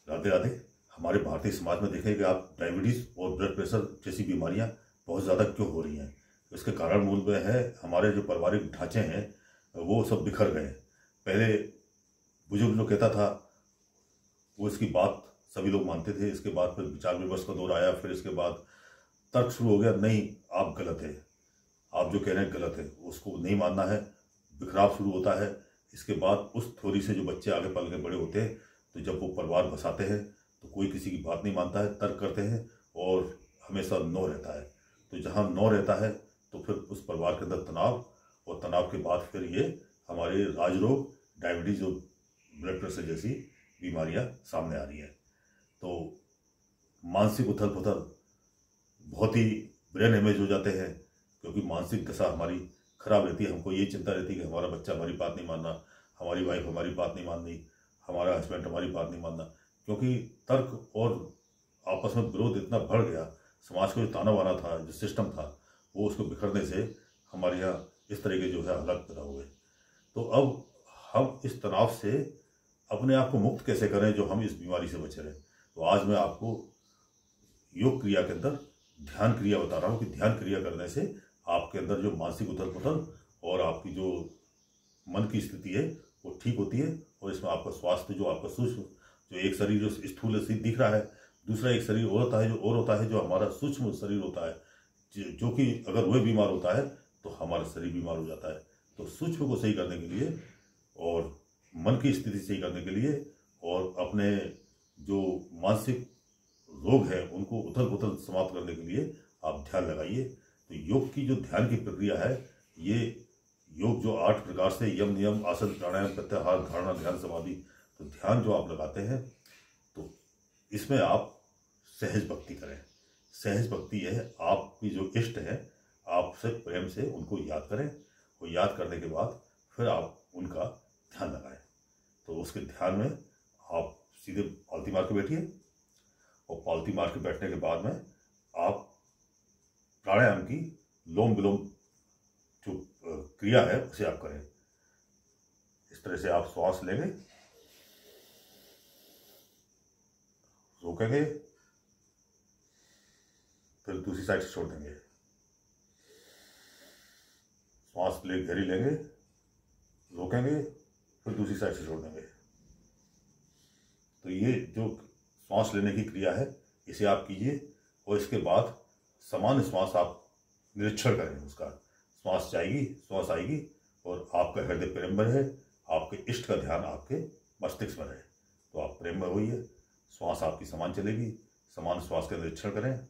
राधे राधे। हमारे भारतीय समाज में देखें कि आप डायबिटीज़ और ब्लड प्रेशर जैसी बीमारियां बहुत ज़्यादा क्यों हो रही हैं। इसके कारण मूल में है हमारे जो पारिवारिक ढांचे हैं वो सब बिखर गए। पहले बुजुर्ग जो कहता था वो इसकी बात सभी लोग मानते थे। इसके बाद फिर विचार विमर्श का दौर आया, फिर इसके बाद तर्क शुरू हो गया, नहीं आप गलत है, आप जो कह रहे हैं गलत है, उसको नहीं मानना है। बिखराव शुरू होता है। इसके बाद उस थ्योरी से जो बच्चे आगे पल के बड़े होते हैं तो जब वो परिवार बसाते हैं तो कोई किसी की बात नहीं मानता है, तर्क करते हैं और हमेशा नो रहता है। तो जहाँ नो रहता है तो फिर उस परिवार के अंदर तनाव, और तनाव के बाद फिर ये हमारे राजरोग, डायबिटीज और ब्लड प्रेशर जैसी बीमारियां सामने आ रही हैं। तो मानसिक उथल पुथल, बहुत ही ब्रेन हेमेज हो जाते हैं क्योंकि मानसिक दशा हमारी खराब रहती है। हमको ये चिंता रहती है कि हमारा बच्चा हमारी बात नहीं मानना, हमारी वाइफ हमारी बात नहीं माननी, हमारा हस्बैंड हमारी बात नहीं मानना। क्योंकि तर्क और आपस में विरोध इतना बढ़ गया, समाज का जो ताना बाना था, जो सिस्टम था, वो उसको बिखरने से हमारे यहाँ इस तरह के जो है हालात पैदा हुए। तो अब हम इस तनाव से अपने आप को मुक्त कैसे करें जो हम इस बीमारी से बचे रहें। तो आज मैं आपको योग क्रिया के अंदर ध्यान क्रिया बता रहा हूँ कि ध्यान क्रिया करने से आपके अंदर जो मानसिक उथल पुथल और आपकी जो मन की स्थिति है वो ठीक होती है। और इसमें आपका स्वास्थ्य, जो आपका सूक्ष्म, जो एक शरीर जो स्थूल दिख रहा है, दूसरा एक शरीर और होता है जो हमारा सूक्ष्म शरीर होता है, जो कि अगर वह बीमार होता है तो हमारा शरीर बीमार हो जाता है। तो सूक्ष्म को सही करने के लिए और मन की स्थिति सही करने के लिए और अपने जो मानसिक रोग है उनको उथल पुथल समाप्त करने के लिए आप ध्यान लगाइए। तो योग की जो ध्यान की प्रक्रिया है, ये योग जो 8 प्रकार से यम नियम आसन प्राणायाम प्रत्याहार धारणा ध्यान समाधि, तो ध्यान जो आप लगाते हैं तो इसमें आप सहज भक्ति करें। सहज भक्ति है आपकी जो इष्ट है, आपसे प्रेम से उनको याद करें और याद करने के बाद फिर आप उनका ध्यान लगाएं। तो उसके ध्यान में आप सीधे पालती मार के बैठिए और पालती मार के बैठने के बाद में आप प्राणायाम की लोम विलोम जो क्रिया है उसे आप करें। इस तरह से आप श्वास लेंगे, रोकेंगे, फिर दूसरी साइड से छोड़ देंगे। श्वास ले गहरी लेंगे, रोकेंगे, फिर दूसरी साइड से छोड़ देंगे। तो ये जो श्वास लेने की क्रिया है इसे आप कीजिए और इसके बाद समान श्वास आप निरीक्षण करें। उसका श्वास जाएगी, श्वास आएगी और आपका हृदय प्रेम में रहे, आपके इष्ट का ध्यान आपके मस्तिष्क में रहे। तो आप प्रेम में होइए, श्वास आपकी समान चलेगी, समान श्वास का निरीक्षण करें।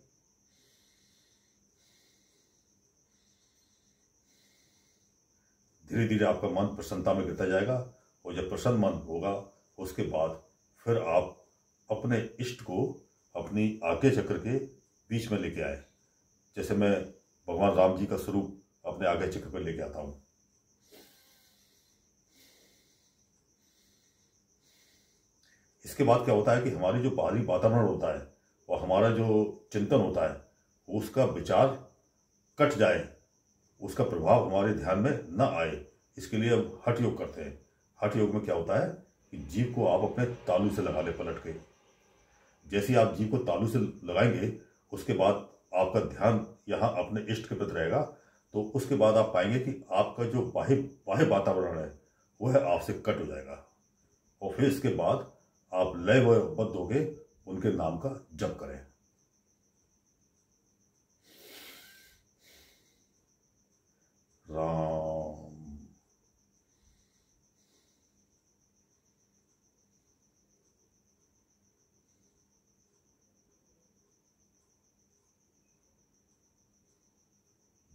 धीरे धीरे आपका मन प्रसन्नता में गिरता जाएगा और जब प्रसन्न मन होगा उसके बाद फिर आप अपने इष्ट को अपनी आज्ञा चक्र के बीच में लेके आए। जैसे मैं भगवान राम जी का स्वरूप अपने आज्ञा चक्र पर लेके आता हूं। इसके बाद क्या होता है कि हमारी जो बाहरी वातावरण होता है और हमारा जो चिंतन होता है उसका विचार कट जाए, उसका प्रभाव हमारे ध्यान में न आए, इसके लिए अब हठ योग करते हैं। हठ योग में क्या होता है कि जीभ को आप अपने तालू से लगा ले पलट के। जैसे आप जीभ को तालू से लगाएंगे उसके बाद आपका ध्यान यहाँ अपने इष्ट के प्रति रहेगा। तो उसके बाद आप पाएंगे कि आपका जो बाह्य वातावरण है वह आपसे कट हो जाएगा और फिर इसके बाद आप लयबद्ध होके उनके नाम का जप करें। राम,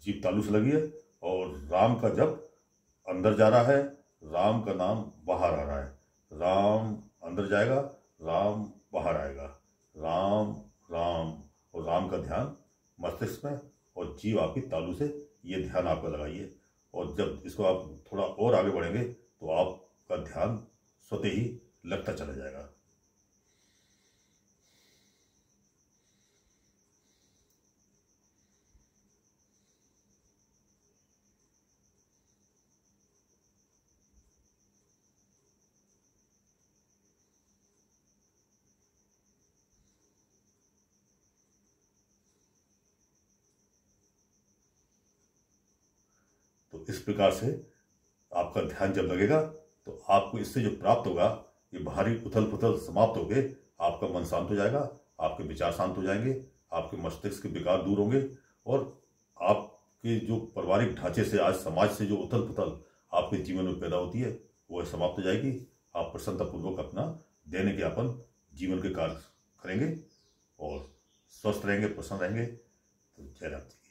जीभ तालू से लगी है और राम का जप अंदर जा रहा है, राम का नाम बाहर आ रहा है। राम अंदर जाएगा, राम बाहर आएगा, राम राम, और राम का ध्यान मस्तिष्क में और जीव आपकी तालू से, ये ध्यान आपका लगाइए। और जब इसको आप थोड़ा और आगे बढ़ेंगे तो आपका ध्यान स्वतः ही लगता चला जाएगा। तो इस प्रकार से आपका ध्यान जब लगेगा तो आपको इससे जो प्राप्त होगा, ये बाहरी उथल पुथल समाप्त होके आपका मन शांत हो जाएगा, आपके विचार शांत हो जाएंगे, आपके मस्तिष्क के विकार दूर होंगे और आपके जो पारिवारिक ढांचे से, आज समाज से जो उथल पुथल आपके जीवन में पैदा होती है वो समाप्त हो जाएगी। आप प्रसन्नतापूर्वक अपना दैनिक यापन, जीवन के कार्य करेंगे और स्वस्थ रहेंगे, प्रसन्न रहेंगे। तो जय राम जी।